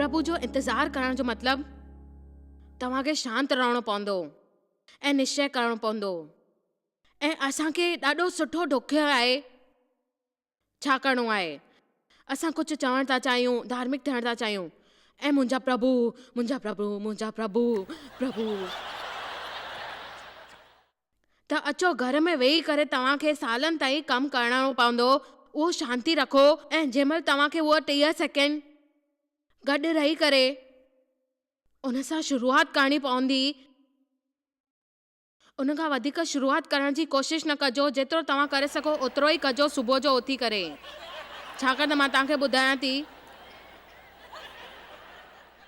प्रभु जो इंतज़ारु करण जो मतिलबु तव्हांखे शांत रहणो पवंदो ऐं निश्चय करणो पवंदो। ऐं असांखे ॾाढो सुठो ॾुखियो आहे। छा करिणो आहे? असां कुझु चवणु था चाहियूं, धार्मिक थियणु था चाहियूं, ऐं मुंहिंजा प्रभु, मुंहिंजा प्रभु, मुंहिंजा प्रभु, प्रभु। त अचो घर में वेही करे तव्हांखे सालनि ताईं कमु करणो पवंदो। उहो शांती रखो ऐं जंहिंमहिल तव्हांखे उहा 30 सेकेंड गॾु रही करे उन सां शुरूआत करणी पवंदी। उन खां वधीक शुरूआत करण जी कोशिशि न कजो। जेतिरो तव्हां करे सघो ओतिरो ई कजो सुबुह जो उथी करे। छाकाणि त मां तव्हांखे ॿुधायां थी,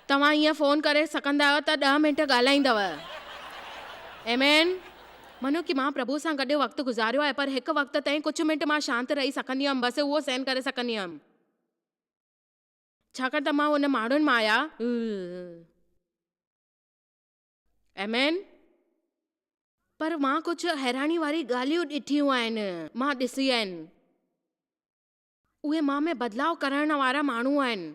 तव्हां ईअं फ़ोन करे सघंदा आहियो त 10 मिंट ॻाल्हाईंदव। आमेन। मनो कि मां प्रभु सां गॾु वक़्तु गुज़ारियो आहे, पर हिकु वक़्त ताईं कुझु मिंट मां शांति रही सघंदी हुअमि, बसि उहो सहन करे सघंदी हुअमि। छाकाणि त मां उन माण्हुनि मां आहियां। आमेन। पर मां कुझु हैरानी वारी ॻाल्हियूं ॾिठियूं आहिनि, मां ॾिसी आहिनि। उहे मां में बदिलाव करण वारा माण्हू आहिनि।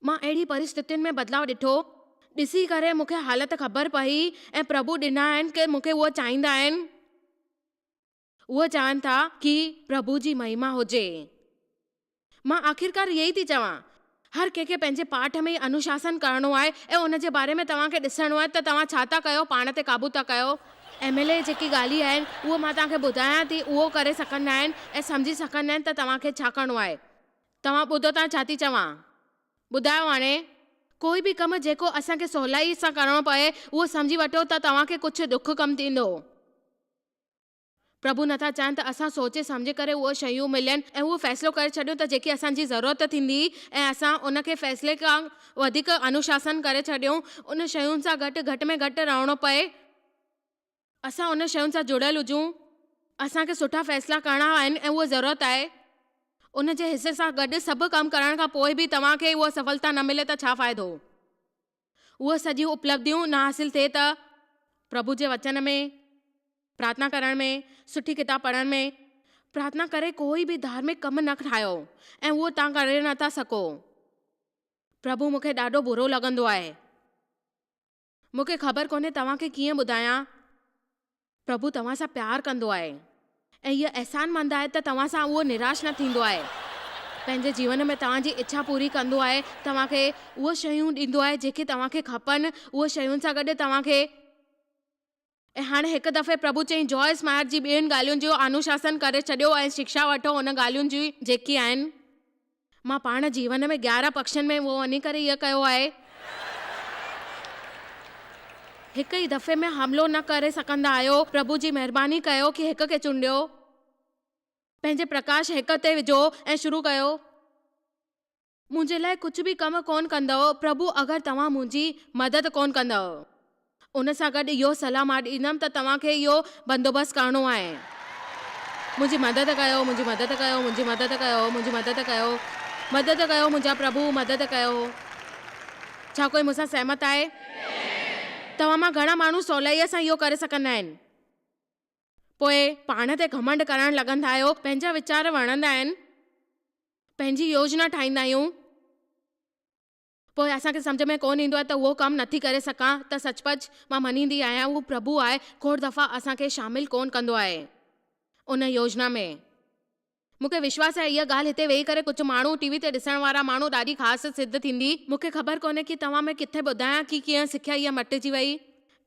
मां अहिड़ी परिस्थितियुनि में बदिलाव ॾिठो, ॾिसी करे मूंखे हालत ख़बर पई ऐं प्रभु ॾिना आहिनि कि मूंखे उहो चाहींदा आहिनि। उहो चाहिनि था कि प्रभु जी महिमा हुजे। मां आख़िरकार इहे ई थी चवां, हर कंहिंखे पंहिंजे पाठ में अनुशासन करणो आहे ऐं उन जे बारे में तव्हांखे ॾिसणो आहे त तव्हां छा था कयो, पाण ते काबू था कयो। MLA जेकी ॻाल्हि आहिनि उहो मां तव्हांखे ॿुधायां थी, उहो करे सघंदा आहिनि ऐं सम्झी सघंदा आहिनि त तव्हांखे छा करिणो आहे। तव्हां ॿुधो था छा थी चवां? ॿुधायो हाणे। कोई बि कमु जेको असांखे सवलाई सां करिणो पए उहो सम्झी वठो त तव्हांखे कुझु ॾुख कमु थींदो। प्रभु नथा चाहिनि त असां सोचे सम्झे करे उहे शयूं मिलनि ऐं उहो फ़ैसिलो करे छॾियो त जेकी असांजी ज़रूरत थींदी ऐं असां उनखे फ़ैसिले खां वधीक अनुशासन करे छॾियूं। उन शयुनि सां घटि में घटि रहणो पए। असां उन शयुनि सां जुड़ियल हुजूं। असांखे सुठा फ़ैसिला करणा आहिनि ऐं उहा ज़रूरत आहे। उन जे हिसे सां गॾु सभु कमु करण खां पोइ बि तव्हांखे उहा सफलता न मिले त छा फ़ाइदो? उहे सॼियूं उपलब्धियूं न हासिल थिए त प्रभु जे वचन में, प्रार्थना करण में, सुठी किताब पढ़ण में, प्रार्थना करे कोई बि धार्मिक कमु न ठाहियो ऐं उहो तव्हां करे नथा सघो। प्रभु मूंखे ॾाढो बुरो लॻंदो आहे। मूंखे ख़बर कोन्हे तव्हांखे कीअं ॿुधायां। प्रभु तव्हां सां प्यार कंदो आहे ऐं इहा अहसानमंद आहे त तव्हां सां उहो निराश न थींदो आहे। पंहिंजे जीवन में तव्हांजी इच्छा पूरी कंदो आहे, तव्हांखे उहे शयूं ॾींदो आहे जेके तव्हांखे खपनि। उहे शयुनि सां गॾु तव्हांखे ऐं हाणे हिकु दफ़े प्रभु चई जॉय स्मार्ट जी ॿियनि ॻाल्हियुनि जो अनुशासन करे छॾियो ऐं शिक्षा वठो उन ॻाल्हियुनि जी जेकी आहिनि। मां पाण जीवन में 11 पक्षनि में उहो वञी करे इहो कयो आहे। हिकु ई दफ़े में हमिलो न करे सघंदा आहियो। प्रभु जी महिरबानी कयो कि हिक खे चूंडियो, पंहिंजे प्रकाश हिक ते विझो ऐं शुरू कयो। मुंहिंजे लाइ कुझु बि कमु कोन कंदव प्रभु अगरि तव्हां मुंहिंजी मदद कोन कंदव। उन सां गॾु इहो सलाह मां ॾींदमि त तव्हांखे इहो बंदोबस्तु करिणो आहे। मुंहिंजी मदद कयो, मुंहिंजी मदद कयो, मुंहिंजी मदद कयो, मुंहिंजी मदद कयो, मदद कयो मुंहिंजा प्रभु, मदद कयो। छा कोई मूंसां सहमत आहे? तव्हां मां घणा माण्हू सवलाईअ सां इहो करे सघंदा आहिनि। पोइ पाण ते घमंड करणु लॻंदा आहियो, पंहिंजा वीचार वणंदा आहिनि, पंहिंजी योजना ठाहींदा आहियूं। पोइ असांखे सम्झ में कोन ईंदो आहे त उहो कमु नथी करे सघां त सचपच मां मञींदी आहियां उहो प्रभु आहे। खोड़ दफ़ा असांखे शामिलु कोन कंदो आहे उन योजना में। मूंखे विश्वास आहे इहा ॻाल्हि हिते वेही करे कुझु माण्हू टीवी ते ॾिसण वारा माण्हू ॾाढी ख़ासि सिद्ध थींदी। मूंखे ख़बर कोन्हे कि तव्हां में किथे ॿुधायां कि कीअं सिख्या इहा मटिजी वई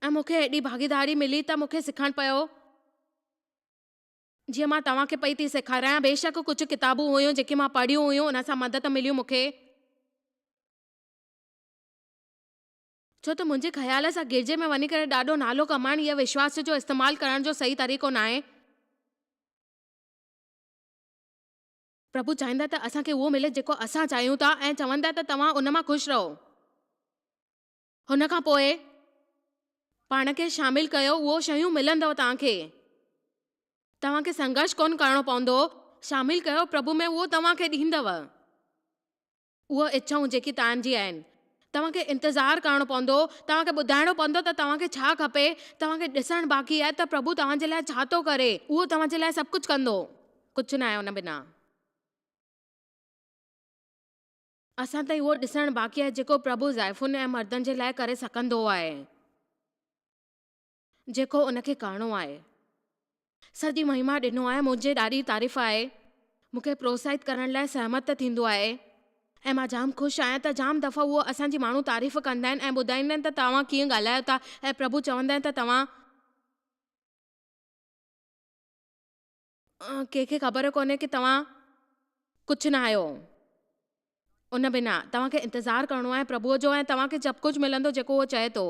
ऐं मूंखे हेॾी भागीदारी मिली त मूंखे सिखणु पियो। जीअं मां तव्हांखे पई थी सेखारियां, बेशक कुझु किताबूं हुयूं जेके मां पढ़ियूं हुयूं, उन सां मदद मिलियूं मूंखे। छो त मुंहिंजे ख़्याल सां गिरजे में वञी करे ॾाढो नालो कमाइणु इहा विश्वास जो इस्तेमालु करण जो सही तरीक़ो न आहे। प्रभु चाहींदा त असांखे उहो मिले जेको असां चाहियूं था ऐं चवंदा त तव्हां उन मां ख़ुशि रहो। हुन खां पोइ पाण खे शामिलु कयो, उहो शयूं मिलंदव तव्हांखे। तव्हांखे संघर्ष कोन करणो पवंदो। शामिलु कयो प्रभु में, उहो तव्हांखे ॾींदव उहे इच्छाऊं जेकी तव्हांजी आहिनि। तव्हांखे इंतज़ारु करणो पवंदो, तव्हांखे ॿुधाइणो पवंदो त तव्हांखे छा खपे। तव्हांखे ॾिसणु बाक़ी आहे त प्रभु तव्हांजे लाइ छा थो करे। उहो तव्हांजे लाइ सभु कुझु कंदो, कुझु न आहे उन बिना। असां ताईं उहो ॾिसणु बाक़ी आहे जेको प्रभु ज़ाइफ़ुनि ऐं मर्दनि जे लाइ करे सघंदो आहे, जेको उनखे करिणो आहे। सॼी महिमा ॾिनो आहे, मुंहिंजे ॾाढी तारीफ़ आहे, मूंखे प्रोत्साहित करण लाइ सहमत थींदो आहे ऐं मां जाम ख़ुशि आहियां त जाम दफ़ा उहो असांजी माण्हू तारीफ़ कंदा आहिनि ऐं ॿुधाईंदा आहिनि त तव्हां कीअं ॻाल्हायो था ऐं प्रभु चवंदा आहिनि त तव्हां कंहिंखे ख़बर कोन्हे कि तव्हां कुझु न आहियो। उन बिना तव्हांखे इंतज़ारु करिणो आहे प्रभुअ जो ऐं तव्हांखे सभु कुझु मिलंदो जेको उहो चए थो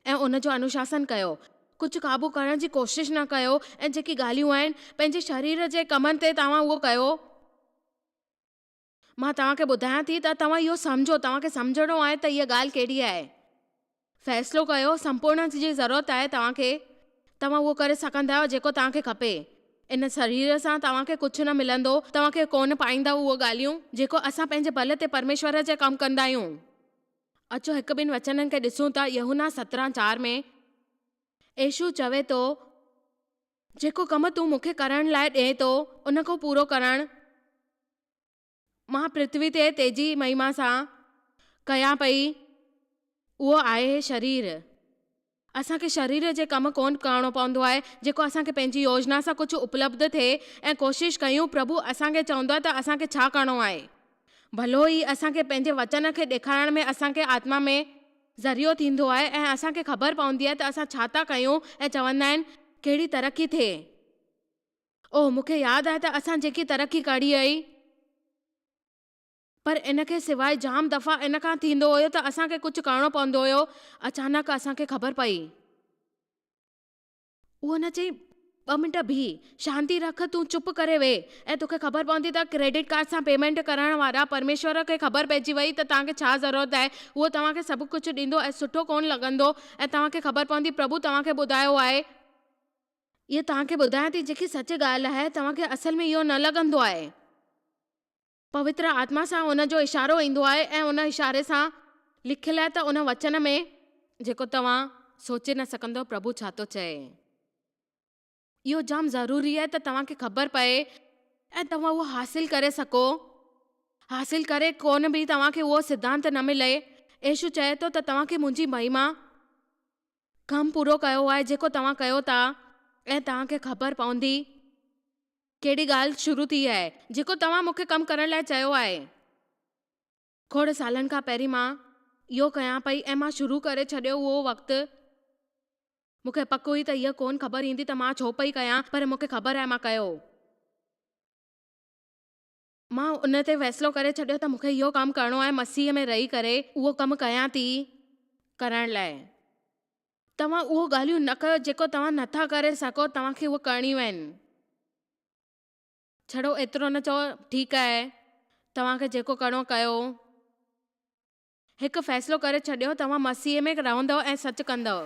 ऐं उनजो अनुशासन कयो। कुझु क़ाबू करण जी कोशिशि न कयो ऐं जेकी ॻाल्हियूं आहिनि पंहिंजे शरीर जे कमनि ते तव्हां उहो कयो। मां तव्हांखे ॿुधायां थी त तव्हां इहो सम्झो, तव्हांखे सम्झणो आहे त इहा ॻाल्हि कहिड़ी आहे। फ़ैसिलो कयो, संपूर्ण जी ज़रूरत आहे तव्हांखे, तव्हां उहो करे सघंदा आहियो जेको तव्हांखे खपे। इन शरीर सां तव्हांखे कुझु न मिलंदो, तव्हांखे कोन पाईंदा उहो ॻाल्हियूं जेको असां पंहिंजे बल ते परमेश्वर जे कमु कंदा आहियूं। अचो हिकु ॿिनि वचननि खे ॾिसूं था। यूहन्ना 17:4 में यीशु चवे थो, जेको कमु तूं मूंखे करण लाइ ॾिए थो उन खां पूरो करणु मां पृथ्वी ते तेजी महिमा सां कयां पई, उहो आहे शरीर। असांखे शरीर जे कमु कोन करिणो पवंदो आहे जेको असांखे पंहिंजी योजना सां कुझु उपलब्ध थिए ऐं कोशिशि कयूं। प्रभु असांखे चवंदो आहे त असांखे छा करिणो आहे। भलो ई असांखे पंहिंजे वचन खे ॾेखारण में असांखे आत्मा में ज़रियो थींदो आहे ऐं असांखे ख़बर पवंदी आहे त असां छा था कयूं ऐं चवंदा आहिनि कहिड़ी तरक़ी थिए। ओ मूंखे यादि आहे त असां जेकी तरक़ी कढी आई, पर इनखे सवाइ जाम दफ़ा इन खां थींदो हुयो त असांखे कुझु करिणो पवंदो हुयो, अचानक असांखे ख़बर पई। उहो न चई 2 मिंट बीह, शांती रख, तूं चुप करे वेह ऐं तोखे ख़बर पवंदी त क्रेडिट कार्ड सां पेमेंट करण वारा परमेश्वर खे ख़बर पइजी वई त तव्हांखे छा ज़रूरत आहे। उहो तव्हांखे सभु कुझु ॾींदो ऐं सुठो कोन लॻंदो ऐं तव्हांखे ख़बर पवंदी प्रभु तव्हांखे ॿुधायो आहे। इहे तव्हांखे ॿुधायां थी जेकी सच ॻाल्हि आहे, तव्हांखे असल में इहो न लॻंदो आहे। पवित्र आत्मा सां उनजो इशारो ईंदो आहे ऐं उन इशारे सां लिखियलु आहे त उन वचन में जेको तव्हां सोचे न सघंदो प्रभु छा थो चए। इहो जाम ज़रूरी आहे त तव्हांखे ख़बर पए ऐं तव्हां उहो हासिल करे सघो। हासिल करे कोन बि तव्हांखे उहो सिद्धांत न मिले। यीशु चए थो त तव्हांखे मुंहिंजी महिमा कमु पूरो कयो आहे जेको तव्हां कयो था ऐं तव्हांखे ख़बर पवंदी कहिड़ी ॻाल्हि शुरू थी आहे जेको तव्हां मूंखे कमु करण लाइ चयो आहे। खोड़ सालनि खां पहिरीं मां इहो कयां पई ऐं मां शुरू करे छॾियो उहो वक़्तु। मूंखे पक हुई त इहा कोन ख़बर ईंदी त मां छो पई कयां, पर मूंखे ख़बर आहे मां कयो। मां उन ते फ़ैसिलो करे छॾियो त मूंखे इहो कमु करिणो आहे, मसीह में रही करे उहो कमु कयां थी करण लाइ। तव्हां उहो ॻाल्हियूं न कयो जेको तव्हां नथा करे सघो, तव्हांखे उहो करणियूं आहिनि। छड़ो एतिरो न चओ ठीकु आहे तव्हांखे जेको करिणो कयो। हिकु फ़ैसिलो करे छॾियो, तव्हां मसीह में रहंदव ऐं सच कंदव।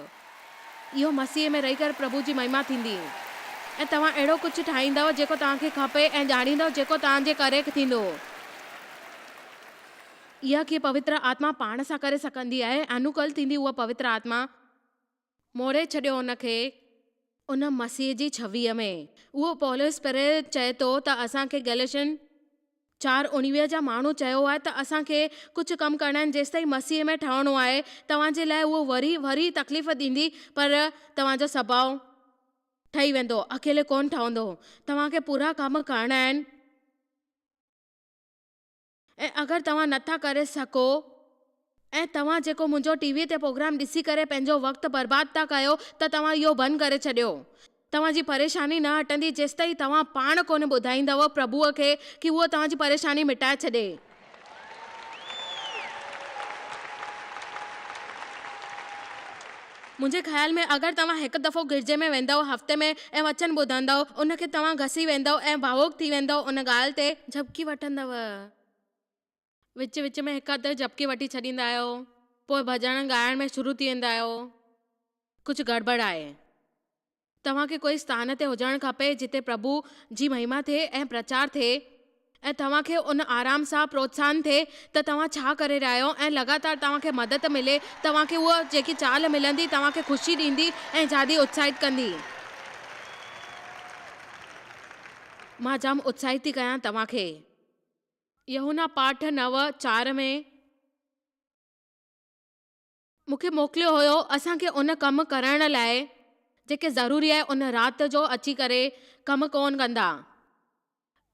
इहो मसीह में रही करे प्रभु जी महिमा थींदी ऐं तव्हां अहिड़ो कुझु ठाहींदव जेको तव्हांखे खपे ऐं ॼाणींदव जेको तव्हांजे करे थींदो। इहा कीअं पवित्र आत्मा पाण सां करे सघंदी आहे। अनुकूल थींदी उहा पवित्र आत्मा। मोड़े छॾियो उनखे उन मसीह जी छवीअ में। उहो पौलुस प्रेरित चए थो त असांखे गैलेशियन 4:19 जा माण्हू चयो आहे त असांखे कुझु कमु करणा आहिनि जेसि ताईं मसीह में ठहणो आहे। तव्हांजे लाइ उहो वरी तकलीफ़ ॾींदी, पर तव्हांजो सुभाउ ठही वेंदो, अकेले कोन ठहंदो। तव्हांखे पूरा कम करणा आहिनि ऐं अगरि तव्हां नथा करे सघो ऐं तव्हां जेको मुंहिंजो टीवी ते प्रोग्राम ॾिसी करे पंहिंजो वक़्तु बर्बाद था कयो, त तव्हां इहो बंदि करे छॾियो। तव्हांजी परेशानी न हटंदी जेसि ताईं तव्हां पाण कोन ॿुधाईंदव प्रभुअ खे कि उहो तव्हांजी परेशानी मिटाए छॾे। मुंहिंजे ख़्याल में अगरि तव्हां हिकु दफ़ो गिरजे में वेंदव हफ़्ते में ऐं वचन ॿुधंदव, उनखे तव्हां घसी वेंदव ऐं भावुक थी वेंदव, उन ॻाल्हि ते झपकी वठंदव। विच में हिकु अधु झपकी वठी छॾींदा आहियो, पोइ भॼन ॻाइण में शुरू थी वेंदा आहियो। कुझु गड़बड़ आहे। तव्हांखे कोई स्थान ते हुजणु खपे जिते प्रभु जी महिमा थिए ऐं प्रचार थिए ऐं तव्हांखे उन आराम सां प्रोत्साहन थिए त तव्हां छा करे रहिया आहियो ऐं लगातार तव्हांखे मदद मिले। तव्हांखे उहा जेकी चाल मिलंदी तव्हांखे ख़ुशी ॾींदी ऐं ज़्यादा उत्साहित कंदी। मां जाम उत्साहित थी कयां तव्हांखे यूहन्ना पाठ 9:4 में मूंखे मोकिलियो हुयो असांखे उन कमु करण लाइ जेके ज़रूरी आहे उन राति जो अची करे कमु कोन कंदा,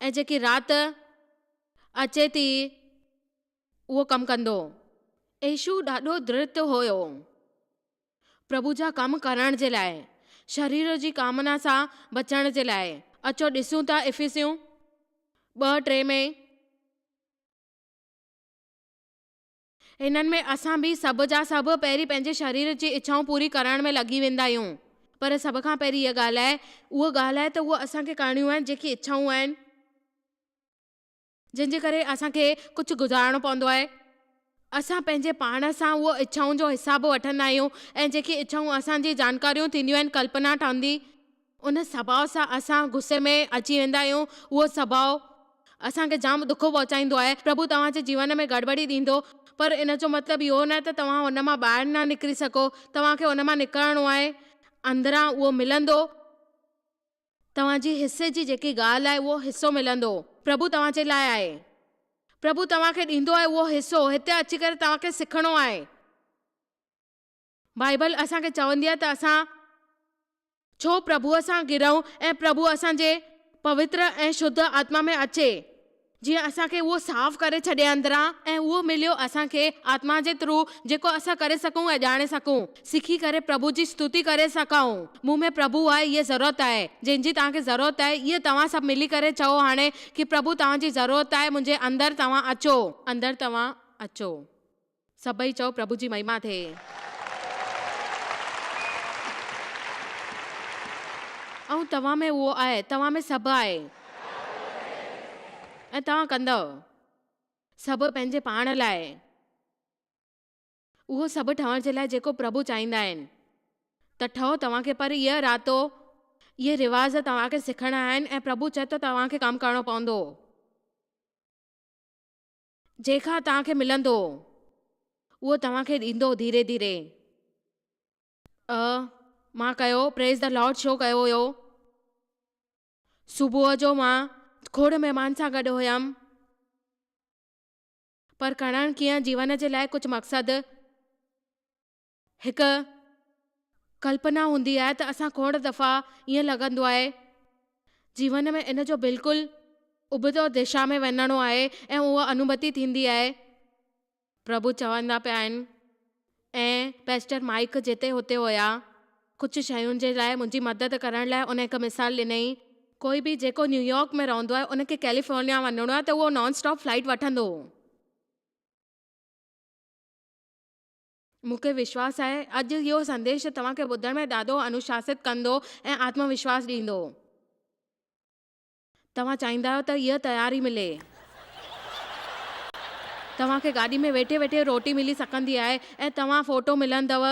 ऐं जेकी राति अचे थी उहो कमु कंदो। यीशु ॾाढो दृढ़ हुयो प्रभु जा कमु करण जे लाइ, शरीर जी कामना सां बचण जे लाइ। अचो ॾिसूं था इफिसियूं 2:3 में। हिननि में असां बि सभु जा सभु पहिरीं पंहिंजे शरीर जी इच्छाऊं पूरी करण में लॻी वेंदा आहियूं, पर सभ खां पहिरीं इहा ॻाल्हि आहे, उहा ॻाल्हि आहे त उहा असांखे करणियूं आहिनि जेकी इच्छाऊं आहिनि, जंहिंजे करे असांखे कुझु गुज़ारणो पवंदो आहे। असां पंहिंजे पाण सां उहो इच्छाउनि जो हिसाबु वठंदा आहियूं, ऐं जेकी इच्छाऊं असांजी जानकारियूं थींदियूं आहिनि, कल्पना ठहंदी, उन स्वभाव सां असां गुस्से में अची वेंदा आहियूं। उहो स्वभाव असांखे जाम दुख पहुचाईंदो आहे। प्रभु तव्हांजे जीवन में गड़बड़ी ॾींदो, पर इन जो मतिलबु इहो न त तव्हां हुन मां ॿाहिरि न निकिरी सघो। तव्हांखे हुन मां निकिरणो आहे, अंदरां उहो मिलंदो। तव्हांजी हिसे जी जेकी ॻाल्हि आहे उहो हिसो मिलंदो। प्रभु तव्हांजे लाइ आहे, प्रभु तव्हांखे ॾींदो आहे उहो हिसो। हिते अची करे तव्हांखे सिखणो आहे। बाइबल असांखे चवंदी आहे त असां छो प्रभुअ सां गिरऊं ऐं प्रभु असांजे पवित्र ऐं शुद्ध आत्मा में अचे, जीअं असांखे उहो साफ़ करे छॾे अंदरां, ऐं उहो मिलियो असांखे आत्मा जे थ्रू, जेको असां करे सघूं ऐं ॼाणे सघूं, सिखी करे प्रभु जी स्तुति करे सघूं। मूं में प्रभु आहे, इहा ज़रूरत आहे जंहिंजी तव्हांखे ज़रूरत आहे। इहा तव्हां सभु मिली करे चओ हाणे कि प्रभु तव्हांजी ज़रूरत आहे, मुंहिंजे अंदरि तव्हां अचो, अंदरि तव्हां अचो। सभई चओ प्रभु जी महिमा थिए। ऐं तव्हां में उहो आहे, तव्हां में सभु आहे, ऐं तव्हां कंदव सभु पंहिंजे पाण लाइ, उहो सभु ठहण जे लाइ जेको प्रभु चाहींदा आहिनि। त ठहो तव्हांखे, पर इहा रातो इहे रिवाज़ तव्हांखे सिखणा आहिनि, ऐं प्रभु चए थो तव्हांखे कमु करणो पवंदो। जंहिंखां तव्हांखे मिलंदो उहो तव्हांखे ॾींदो धीरे धीरे। मां कयो प्रेज़ द लॉर्ड शो कयो हुयो। सुबुह जो मां खोड़ महिमान सां गॾु हुयमि, पर करणु कीअं, जीवन जे लाइ कुझु मक़सदु, हिकु कल्पना हूंदी आहे त असां खोड़ दफ़ा ईअं लॻंदो आहे जीवन में इन जो बिल्कुलु उबतो दिशा में वञणो आहे, ऐं उहा अनुभूति थींदी आहे। प्रभु चवंदा पिया आहिनि, ऐं पेस्टर माइक जिते हुते हुया, कुझु शयुनि जे लाइ मुंहिंजी मदद करण लाइ उन हिकु मिसाल ॾिनई। कोई बि जेको न्यूयॉर्क में रहंदो आहे, उनखे कैलिफोर्निया वञिणो आहे, त उहो नॉन स्टॉप फ्लाइट वठंदो। मूंखे विश्वास आहे अॼु इहो संदेश तव्हांखे ॿुधण में ॾाढो अनुशासित कंदो ऐं आत्मविश्वास ॾींदो। तव्हां चाहींदा आहियो त इहा तयारी मिले, तव्हांखे गाॾी में वेठे वेठे रोटी मिली सघंदी आहे, ऐं तव्हां फोटो मिलंदव।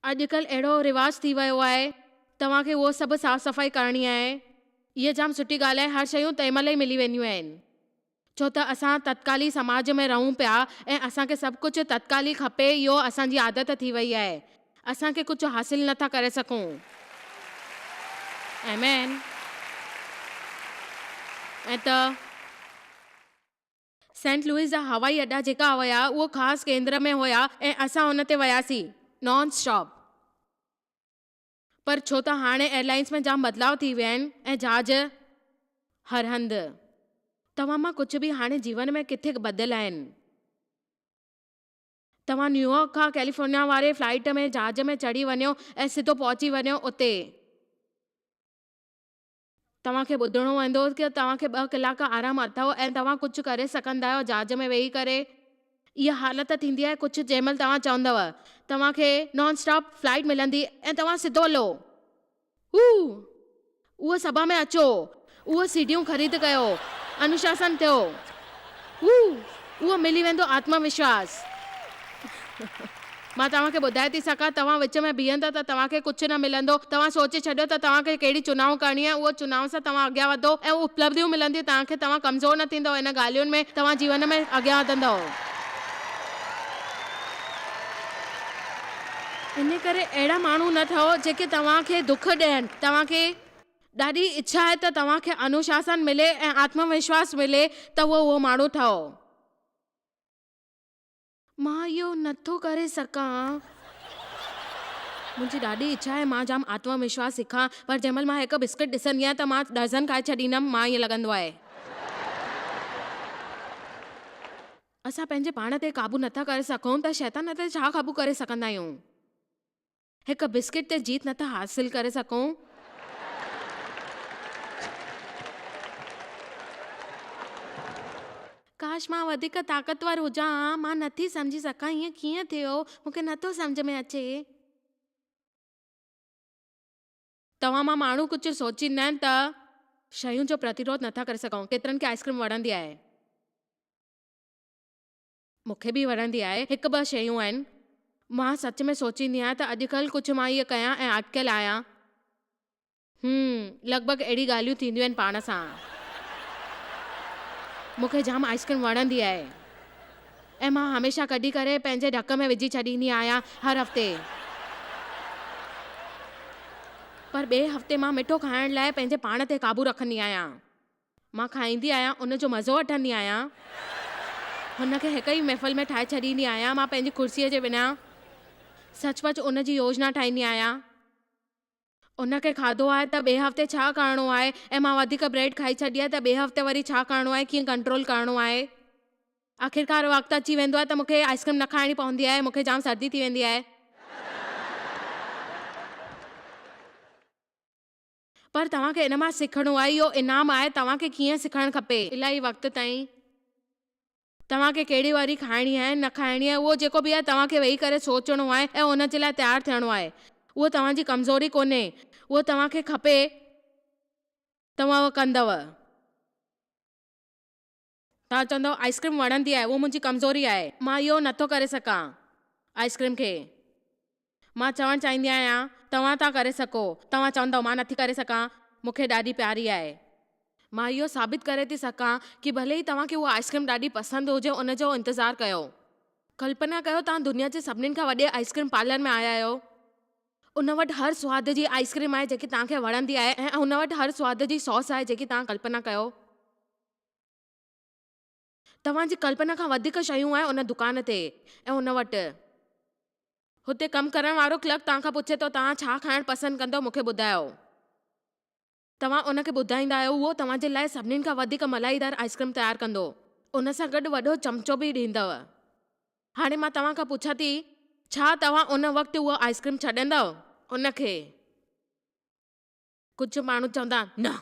अॼुकल्ह अहिड़ो रिवाज थी वियो आहे, तव्हांखे उहो सभु साफ़ सफ़ाई करणी आहे। इहा जाम सुठी ॻाल्हि आहे, हर शयूं तंहिं महिल ई मिली वेंदियूं आहिनि, छो त असां तत्काली समाज में रहूं पिया, ऐं असांखे सभु कुझु तत्काली खपे। इहो असांजी आदत थी वई आहे, असांखे कुझु हासिल नथा करे सघूं। आमेन। ऐं त सेंट लुइस जा हवाई अड्डा जेका हुया उहो ख़ासि केंद्र में हुया, ऐं असां हुन ते वियासीं नॉन स्टॉप। पर छो त हाणे एयरलाइंस में जाम बदिलाव थी विया आहिनि, ऐं जहाज हर हंधि। तव्हां मां कुझु बि हाणे जीवन में किथे बदिल आहिनि। तव्हां न्यूयॉर्क खां कैलिफोर्निया वारे फ्लाइट में जहाज में चढ़ी वञो ऐं सिधो पहुची वञो उते। तव्हांखे ॿुधणो वेंदो कि तव्हांखे 2 कलाक आराम अथव, ऐं तव्हां कुझु करे सघंदा आहियो जहाज में वेही करे। इहा हालत थींदी आहे कुझु जंहिं महिल तव्हां चवंदव तव्हांखे नॉन स्टॉप फ्लाइट मिलंदी, ऐं तव्हां सिधो हलो, उहो सभा में अचो, उहो सीढ़ियूं ख़रीद कयो, अनुशासन थियो, उहो मिली वेंदो आत्मविश्वास। मां तव्हांखे ॿुधाए थी सघां, तव्हां विच में बीहंदा त तव्हांखे कुझु न मिलंदो। तव्हां सोचे छॾियो त तव्हांखे कहिड़ी चुनाव करणी आहे, उहो चुनाव सां तव्हां अॻियां वधो, ऐं उपलब्धियूं मिलंदियूं तव्हांखे। तव्हां कमज़ोर न थींदव इन ॻाल्हियुनि में, तव्हां जीवन में अॻियां वधंदव। इन करे अहिड़ा माण्हू न ठहो जेके तव्हांखे दुख ॾियनि, तव्हांखे ॾाढी इच्छा आहे त तव्हांखे अनुशासन मिले ऐं आत्मविश्वास मिले त उहो माण्हू ठहो। मां इहो नथो करे सघां। मुंहिंजी ॾाढी इच्छा आहे मां जाम आत्मविश्वास सिखां, पर जंहिंमहिल मां हिकु बिस्किट ॾिसंदी आहियां त मां डज़न खाए छॾींदमि। मां ईअं लॻंदो आहे असां पंहिंजे पाण ते क़ाबू नथा करे सघूं त शैतान ते छा क़ाबू करे सघंदा आहियूं? हिकु बिस्किट ते जीत नथा हासिल करे सघूं। काश मां वधीक ताक़तवर हुजां। मां नथी सम्झी सघां ईअं कीअं थियो, मूंखे नथो सम्झ में अचे। तव्हां मां माण्हू कुझु सोचींदा आहिनि त शयुनि जो प्रतिरोध नथा करे सघूं। केतिरनि खे आइस्क्रीम वणंदी आहे, मूंखे बि वणंदी आहे। हिकु ॿ शयूं आहिनि मां सच में सोचींदी आहियां त अॼुकल्ह कुझु मां इअं कयां ऐं अटकियल आहियां। लॻभॻि अहिड़ी ॻाल्हियूं थींदियूं आहिनि पाण सां। मूंखे जाम आइस्क्रीम वणंदी आहे ऐं मां हमेशह कढी करे पंहिंजे ढक में विझी छॾींदी आहियां हर हफ़्ते। पर ॿिए हफ़्ते मां मिठो खाइण लाइ पंहिंजे पाण ते क़ाबू रखंदी आहियां। मां खाईंदी आहियां, उनजो मज़ो वठंदी आहियां, हुनखे हिकु ई महफ़िल में ठाहे छॾींदी आहियां। मां पंहिंजी कुर्सीअ जे बिना सचुपचु उनजी योजना ठाहींदी आहियां। उनखे खाधो आहे त ॿिए हफ़्ते छा करिणो आहे, ऐं मां वधीक ब्रेड खाई छॾी आहे त ॿिए हफ़्ते वरी छा करिणो आहे, कीअं कंट्रोल करिणो आहे। आख़िरकार वक़्तु अची वेंदो आहे त मूंखे आइस्क्रीम न खाइणी पवंदी आहे, मूंखे जाम सर्दी थी वेंदी आहे। पर तव्हांखे इन मां सिखणो आहे, इहो इनाम आहे। तव्हांखे कीअं सिखणु खपे इलाही वक़्त ताईं। तव्हांखे कहिड़ी वारी खाइणी आहे न खाइणी आहे उहो जेको बि आहे तव्हांखे वेही करे सोचणो आहे ऐं उन जे लाइ तयारु थियणो आहे। उहो तव्हांजी कमज़ोरी कोन्हे, उहो तव्हांखे खपे, तव्हां उहो कंदव। तव्हां चवंदव आइस्क्रीम वणंदी आहे, उहो मुंहिंजी कमज़ोरी आहे, मां इहो नथो करे सघां आइस्क्रीम खे। मां चवणु चाहींदी आहियां तव्हां था करे सघो। तव्हां चवंदव मां नथी करे सघां, मूंखे ॾाढी प्यारी आहे। मां इहो साबित करे थी सघां कि भले ई तव्हांखे उहा आइस्क्रीम ॾाढी पसंदि हुजे, उनजो इंतज़ारु कयो। कल्पना कयो तव्हां दुनिया जे सभिनीनि खां वॾे आइस्क्रीम पार्लर में आया आहियो। उन वटि हर स्वाद जी आइस्क्रीम आहे जेकी तव्हांखे वणंदी आहे, ऐं उन वटि हर स्वाद जी सॉस आहे जेकी तव्हां कल्पना कयो। तव्हांजी कल्पना खां वधीक शयूं आहे उन दुकान ते, ऐं उन वटि हुते कमु करण वारो क्लर्क तव्हांखां पुछे थो तव्हां छा खाइणु पसंदि कंदव, मूंखे ॿुधायो। तव्हां उनखे ॿुधाईंदा आहियो, उहो तव्हांजे लाइ सभिनीनि खां वधीक मलाईदार आइस्क्रीम तयारु कंदो, उन सां गॾु वॾो चमचो बि ॾींदव। हाणे मां तव्हां खां पुछां थी, छा तव्हां उन वक़्तु उहा आइस्क्रीम छॾंदव उनखे? कुझु माण्हू चवंदा न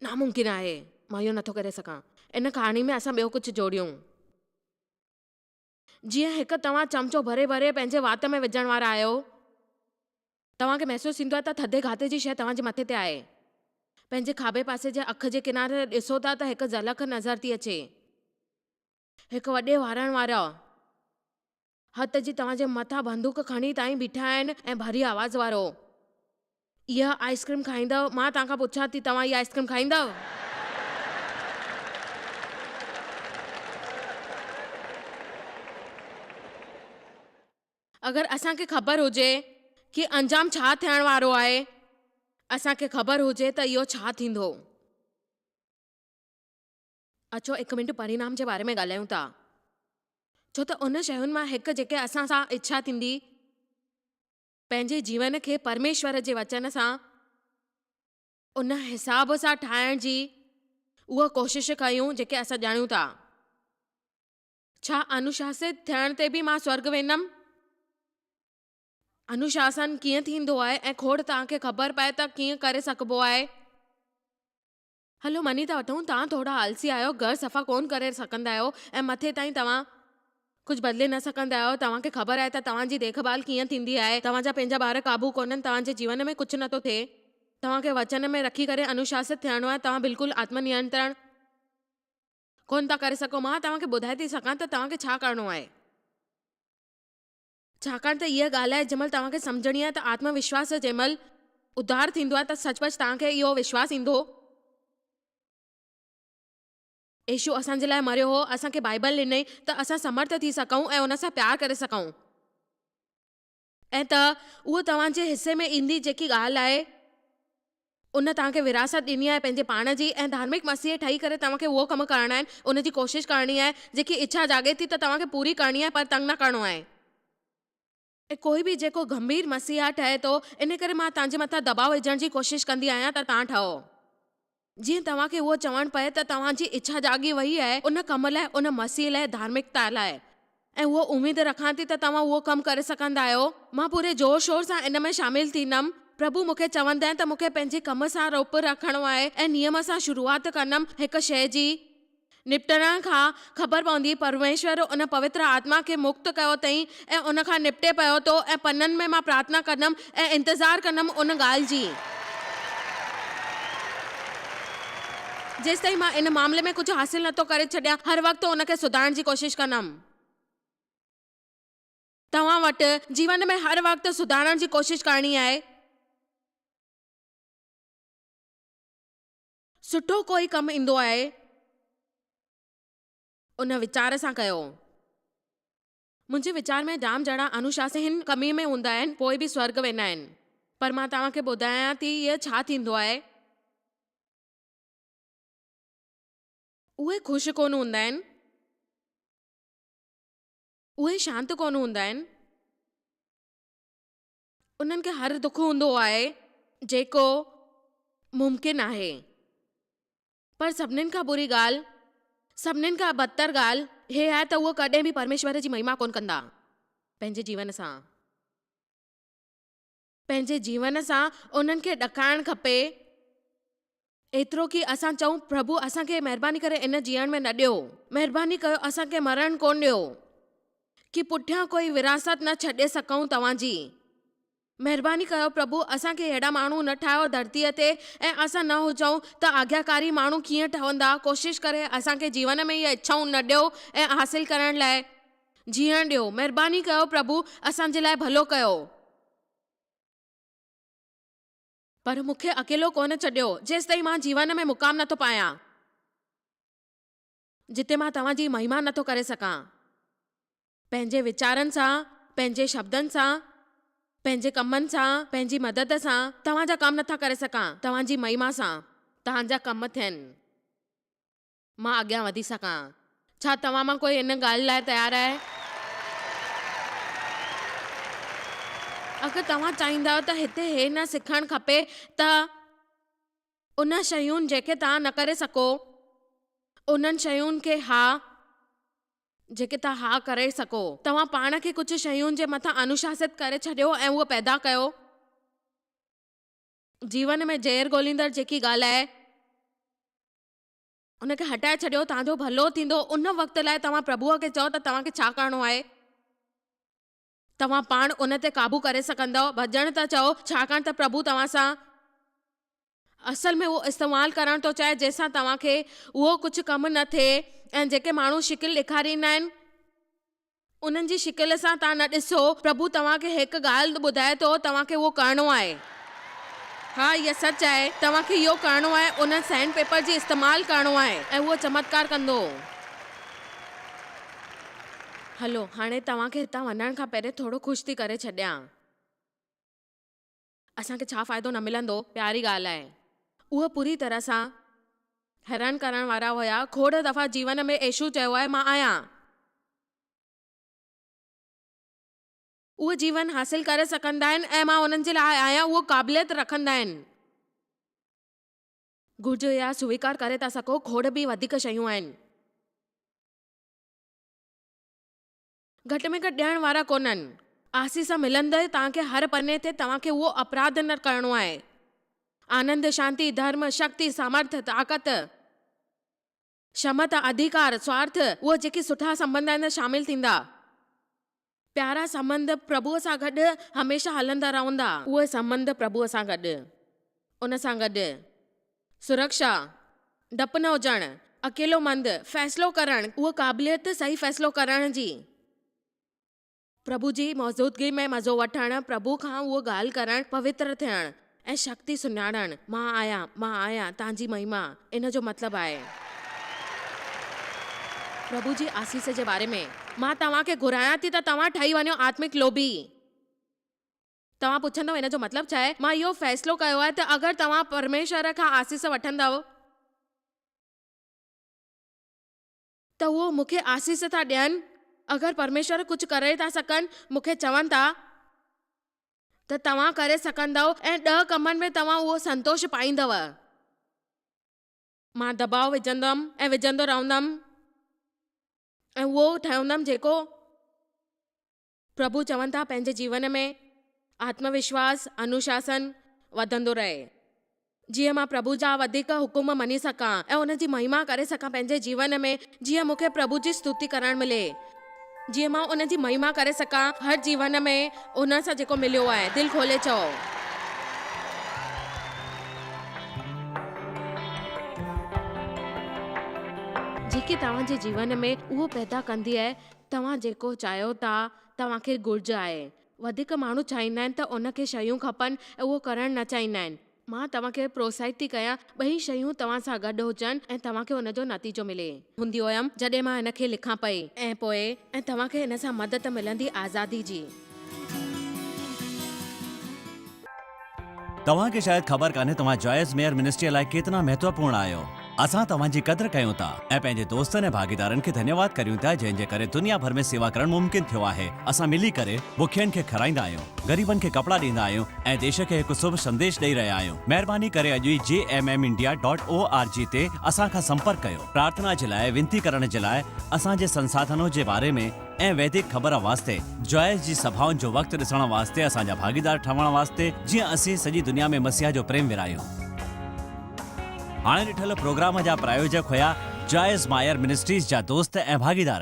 नामुमकिन आहे, मां इहो नथो करे सघां। इन कहाणी में असां ॿियो कुझु जोड़ियूं। जीअं हिकु तव्हां चमचो भरे भरे पंहिंजे वात में विझण वारा आहियो। तव्हांखे महसूसु थींदो आहे त थधे घाते जी शइ तव्हांजे मथे ते आहे। पंहिंजे खाॿे पासे जे अख जे किनारे ॾिसो था त हिकु झलक नज़र थी अचे, हिकु वॾे वारनि वारा हथ जी तव्हांजे मथां बंदूक खणी ताईं बीठा आहिनि ऐं भरी आवाज़ वारो। इहा आइस्क्रीम खाईंदव? मां तव्हांखां पुछां थी, तव्हां इहा आइस्क्रीम खाईंदव? अगरि असांखे ख़बर हुजे कि अंजाम छा थियण वारो आहे, असांखे ख़बर हुजे त इहो छा थींदो। अचो हिकु मिंट परिणाम जे बारे में ॻाल्हायूं था, छो त उन शयुनि मां हिकु जेके असां सां इच्छा थींदी पंहिंजे जीवन खे परमेश्वर जे वचन सां उन हिसाब सां ठाहिण जी उहा कोशिश कयूं जेके असां ॼाणूं था। छा अनुशासित थियण ते बि मां स्वर्ग वेंदमि? अनुशासन कीअं थींदो आहे ऐं खोड़ तव्हांखे ख़बर पए त कीअं करे सघिबो आहे। हलो मनी था वठूं तव्हां थोरा आलसी आहियो, घरु सफ़ा कोन करे सघंदा आहियो ऐं मथे ताईं तव्हां कुझु बदिले न सघंदा आहियो। तव्हांखे ख़बर आहे त तव्हांजी देखभाल कीअं थींदी आहे, तव्हांजा पंहिंजा ॿार क़ाबू कोन्हनि, तव्हांजे जीवन में कुझु नथो थिए, तव्हांखे वचन में रखी करे अनुशासित थियणो आहे, तव्हां बिल्कुलु आत्मनियंत्रण कोन था करे सघो। मां तव्हांखे ॿुधाए थी सघां त तव्हांखे छा करिणो आहे, छाकाणि त इहा ॻाल्हि आहे जंहिंमहिल तव्हांखे सम्झणी आहे त आत्मविश्वास जंहिंमहिल उधार थींदो आहे त सचपच तव्हांखे इहो विश्वास ईंदो येशू असांजे लाइ मरियो हो, असांखे बाइबल ॾिनई त असां समर्थ थी सघूं ऐं उन सां प्यार करे सघूं। ऐं त उहो तव्हांजे हिसे में ईंदी जेकी ॻाल्हि आहे उन तव्हांखे विरासत ॾिनी आहे पंहिंजे पाण जी ऐं धार्मिक मसीह ठही करे तव्हांखे उहो कमु करणा आहिनि, उनजी कोशिशि करणी आहे। जेकी इच्छा जागे थी त तव्हांखे पूरी करणी आहे, पर तंग न करणो आहे। ऐं कोई बि जेको गंभीर मसीहा ठहे थो, इन करे मां तव्हांजे मथां दबाव विझण जी कोशिशि कंदी आहियां त तव्हां ठहो। जीअं तव्हांखे उहो चवणु पए त तव्हांजी इच्छा जागी वई आहे उन कम लाइ, उन मसीह लाइ, धार्मिकता लाइ, ऐं उहो उमेद रखां थी त तव्हां उहो कमु करे सघंदा आहियो। मां पूरे जोर शोर सां इन में शामिल थींदमि। प्रभु मूंखे चवंदा आहिनि त मूंखे पंहिंजे कम सां रोप रखणो आहे ऐं नियम सां शुरूआति कंदमि हिकु शइ जी। निपटण खां ख़बर पवंदी परमेश्वर उन पवित्र आत्मा खे मुक्त कयो अथई ऐं उन खां निपटे पियो थो, ऐं पननि में मां प्रार्थना कंदमि ऐं इंतज़ारु कंदमि उन ॻाल्हि जी। जेसि ताईं मां इन मामले में कुझु हासिल नथो करे छॾियां, हर वक़्तु उनखे सुधारण जी कोशिशि कंदमि। तव्हां वटि जीवन में हर वक़्तु सुधारण जी कोशिशि करणी आहे। सुठो कोई कमु ईंदो आहे उन वीचार सां कयो। मुंहिंजे वीचार में जाम ॼणा अनुशासन कमी में हूंदा आहिनि, पोइ बि स्वर्ग वेंदा आहिनि। पर मां तव्हांखे ॿुधायां थी इहो छा थींदो आहे। उहे ख़ुशि कोन हूंदा आहिनि, उहे शांत कोन हूंदा आहिनि। उन्हनि खे हर दुख हूंदो आहे जेको मुमकिन आहे। पर सभिनीनि खां बुरी ॻाल्हि, सभिनीनि खां बदतर ॻाल्हि हे आहे त उहो कॾहिं बि परमेश्वर जी महिमा कोन कंदा पंहिंजे जीवन सां। पंहिंजे जीवन सां उन्हनि खे ॾकाइणु खपे, एतिरो की असां चऊं प्रभु असांखे महिरबानी करे इन जीअण में न ॾियो, महिरबानी कयो असांखे मरण कोन ॾियो, की पुठियां कोई विरासत न छॾे सघूं तव्हांजी। महिरबानी कयो प्रभु असांखे अहिड़ा माण्हू न ठाहियो धरतीअ ते, ऐं असां न हुजऊं त आज्ञाकारी माण्हू कीअं ठहंदा। कोशिशि करे असांखे जीवन में इहे इच्छाऊं न ॾियो ऐं हासिल करण लाइ जीअण ॾियो। महिरबानी कयो प्रभु असांजे लाइ भलो कयो। पर मूंखे अकेलो कोन छॾियो जेसि ताईं मां जीवन में मुक़ाम नथो पायां, जिते मां तव्हांजी महिमा नथो करे सघां। पंहिंजे वीचारनि सां, पंहिंजे शब्दनि सां, पंहिंजे कमनि सां, पंहिंजी मदद सां तव्हांजा कम नथा करे सघां। तव्हांजी महिमा सां तव्हांजा कम थियनि, मां अॻियां वधी सघां। छा तव्हां मां कोई इन ॻाल्हि लाइ तयारु आहे? अगरि तव्हां चाहींदा आहियो त हिते हे न सिखणु खपे त उन शयुनि जेके तव्हां न करे सघो, उन्हनि शयुनि खे हा जेके तव्हां हा करे सघो, तव्हां पाण खे कुझु शयुनि जे मथां अनुशासित करे छॾियो ऐं उहो पैदा कयो। जीवन में ज़हर ॻोल्हींदड़ जेकी ॻाल्हि आहे उनखे हटाए छॾियो, तव्हांजो भलो थींदो। उन वक़्त लाइ तव्हां प्रभुअ खे चओ त तव्हांखे छा करणो आहे। तव्हां पाण उन ते काबू करे सघंदव। भॼण त चओ, छाकाणि त प्रभु तव्हां सां असल में उहो इस्तेमालु करणु थो चाहे जंहिंसां तव्हांखे उहो कुझु कमु न थिए। ऐं जेके माण्हू शिकिल ॾेखारींदा आहिनि उन्हनि जी शिकिल सां तव्हां न ॾिसो। प्रभु तव्हांखे हिकु ॻाल्हि ॿुधाए थो, तव्हांखे उहो करणो आहे। हा, इहा सच आहे, तव्हांखे इहो करणो आहे। उन सैंड पेपर जी इस्तेमालु करणो आहे ऐं उहो चमत्कार कंदो। हलो, हाणे तव्हांखे हितां वञण खां पहिरियों थोरो ख़ुशि थी करे छॾियां। असांखे छा फ़ाइदो न मिलंदो, प्यारी ॻाल्हि आहे। उहे पूरी तरह सां हैरान करण वारा हुया। खोड़ दफ़ा जीवन में यीशु चयो आहे मां आहियां। उहे जीवन हासिल करे सघंदा आहिनि ऐं मां उन्हनि जे लाइ आहियां। उहो क़ाबिलियत रखंदा आहिनि। घुर्ज या स्वीकार करे था सघो, खोड़ बि वधीक शयूं आहिनि। घटि में घटि ॾियण वारा कोन्हनि। आसीस मिलंदे तव्हांखे हर पने ते तव्हांखे उहो अपराध न करणो आहे। आनंद, शांति, धर्म, शक्ति, सामर्थ्य, ताक़त, क्षमता, अधिकार, स्वार्थ, उहे जेके सुठा संबंध आहिनि शामिल थींदा। प्यारा संबंध प्रभुअ सां गॾु हमेशा हलंदा रहंदा। उहे संबंध प्रभुअ सां गॾु, उन सां गॾु सुरक्षा, डपु न हुजणु, अकेलो मंद, फ़ैसिलो करणु, उहा क़ाबिलियत सही फ़ैसिलो करण जी, प्रभु जी मौजूदगी में मज़ो वठणु, प्रभु खां उहो ॻाल्हि करणु, पवित्र थियणु ऐं शक्ति सुञाणणु। मां आहियां तव्हांजी महिमा। इन जो मतिलबु आहे प्रभु जी आसीस जे बारे में मां तव्हांखे घुरायां थी त तव्हां ठही वञो आत्मिक लोभी। तव्हां पुछंदव हिन जो मतिलबु छा आहे? मां इहो फ़ैसिलो कयो आहे त अगरि तव्हां परमेश्वर खां आसीस वठंदव त उहो मूंखे आसीस था ॾियनि। अगरि परमेश्वर कुझु करे था सघनि, मूंखे चवनि था त तव्हां करे सघंदव ऐं 10 कमनि में तव्हां उहो संतोष पाईंदव। मां दबाव विझंदमि ऐं विझंदो रहंदमि ऐं उहो ठहंदमि जेको प्रभु चवनि था पंहिंजे जीवन में आत्मविश्वास अनुशासन वधंदो रहे, जीअं मां प्रभु जा वधीक हुकुम मञी सघां ऐं उन जी महिमा करे सघां पंहिंजे जीवन में, जीअं मूंखे प्रभु जी स्तुति करणु मिले, जीअं मां उन जी महिमा करे सघां हर जीवन में उन सां जेको मिलियो आहे। दिलि खोले चओ। जेकी तव्हांजे जीवन में उहो पैदा कंदी आहे तव्हां जेको चाहियो था, तव्हांखे घुर्ज आहे। वधीक माण्हू चाहींदा आहिनि त उनखे शयूं खपनि ऐं उहो करणु न चाहींदा आहिनि। मां तव्हांखे प्रोत्साहित थी कयां, ॿई शयूं तव्हां सां गॾु हुजनि ऐं तव्हांखे हुनजो नतीजो मिले। हूंदी हुयमि जॾहिं मां हिनखे लिखां पई ऐं पोइ तव्हांखे हिन सां मदद मिलंदी आज़ादी जी। तव्हांखे शायदि ख़बर कान्हे तव्हां जॉयस मेयर मिनिस्ट्री लाइ केतिरा महत्वपूर्ण आहियो। असां तव्हांजी क़दुरु कयूं था ऐं पंहिंजे दोस्तनि ऐं भागीदारनि खे धन्यवाद करियूं था जंहिंजे करे दुनिया भर में सेवा करणु मुमकिन थियो आहे। असां मिली करे बुखियनि खे खाराईंदा आहियूं, ग़रीबनि खे कपड़ा ॾींदा आहियूं ऐं देश खे हिकु शुभ संदेश ॾेई रहिया आहियूं। महिरबानी करे अॼु ई jmmindia.org ते असां खां संपर्क कयो। प्रार्थना जे लाइ, विनती करण जे लाइ, असांजे संसाधनों जे बारे में ऐं वैदिक ख़बर वास्ते, जॉयस जी सभाउनि जो वक़्तु ॾिसण वास्ते, असांजा भागीदार ठहण वास्ते, जीअं असीं सॼी दुनिया में मसीह जो प्रेम विरायूं। हाणे ॾिठल प्रोग्राम जा प्रायोजक हुया जॉयस मायर मिनिस्ट्रीज़ जा दोस्त ऐं भागीदार।